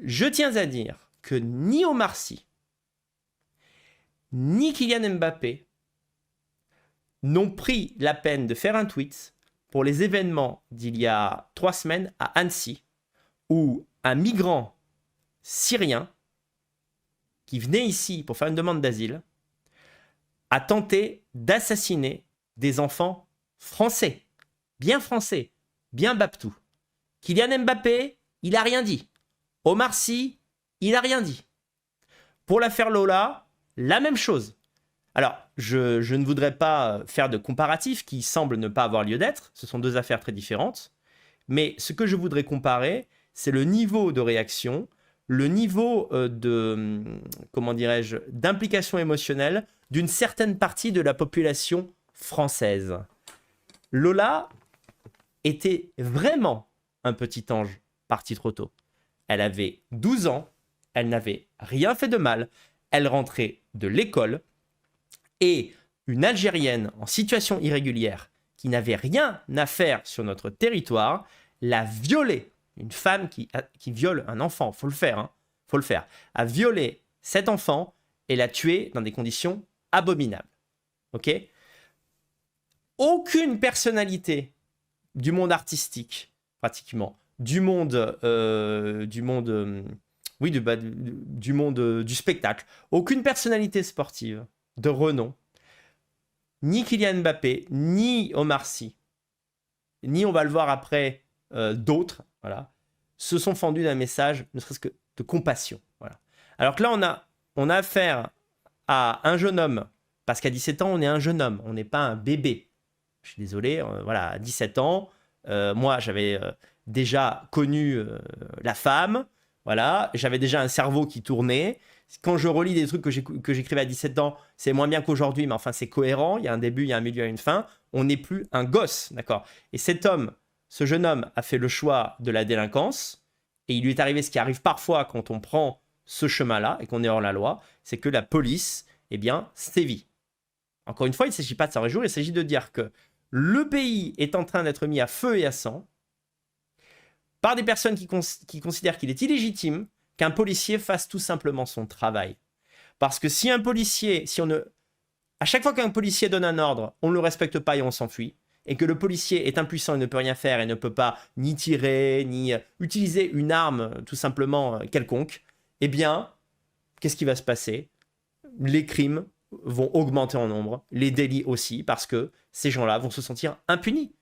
Je tiens à dire que ni Omar Sy, ni Kylian Mbappé n'ont pris la peine de faire un tweet pour les événements d'il y a 3 semaines à Annecy, où un migrant syrien qui venait ici pour faire une demande d'asile a tenté d'assassiner des enfants français, bien baptou. Kylian Mbappé, il n'a rien dit. Omar Sy, il n'a rien dit. Pour l'affaire Lola, la même chose. Alors, je ne voudrais pas faire de comparatifs qui semblent ne pas avoir lieu d'être. Ce sont deux affaires très différentes. Mais ce que je voudrais comparer, c'est le niveau de réaction, le niveau comment dirais-je, d'implication émotionnelle d'une certaine partie de la population française. Lola était vraiment un petit ange parti trop tôt. Elle avait 12 ans, elle n'avait rien fait de mal, elle rentrait de l'école et une Algérienne en situation irrégulière qui n'avait rien à faire sur notre territoire l'a violée. Une femme qui viole un enfant, faut le faire, hein, faut le faire, a violé cet enfant et l'a tué dans des conditions abominables. Ok ? Aucune personnalité du monde artistique, pratiquement, du monde du spectacle, aucune personnalité sportive de renom, ni Kylian Mbappé, ni Omar Sy, ni on va le voir après d'autres, voilà, se sont fendus d'un message, ne serait-ce que de compassion. Voilà. Alors que là, on a affaire à un jeune homme, parce qu'à 17 ans, on est un jeune homme, on n'est pas un bébé. Je suis désolé, voilà, à 17 ans, moi, j'avais déjà connu la femme, voilà, j'avais déjà un cerveau qui tournait. Quand je relis des trucs que j'écrivais à 17 ans, c'est moins bien qu'aujourd'hui, mais enfin, c'est cohérent. Il y a un début, il y a un milieu, il y a une fin. On n'est plus un gosse, d'accord ? Et cet homme, ce jeune homme, a fait le choix de la délinquance. Et il lui est arrivé ce qui arrive parfois quand on prend ce chemin-là et qu'on est hors la loi, c'est que la police, eh bien, sévit. Encore une fois, il ne s'agit pas de s'en réjouir, il s'agit de dire que le pays est en train d'être mis à feu et à sang par des personnes qui considèrent qu'il est illégitime qu'un policier fasse tout simplement son travail. Parce que si un policier, à chaque fois qu'un policier donne un ordre, on ne le respecte pas et on s'enfuit, et que le policier est impuissant et ne peut rien faire et ne peut pas ni tirer, ni utiliser une arme tout simplement quelconque, eh bien, qu'est-ce qui va se passer ? Les crimes vont augmenter en nombre, les délits aussi, parce que ces gens-là vont se sentir impunis.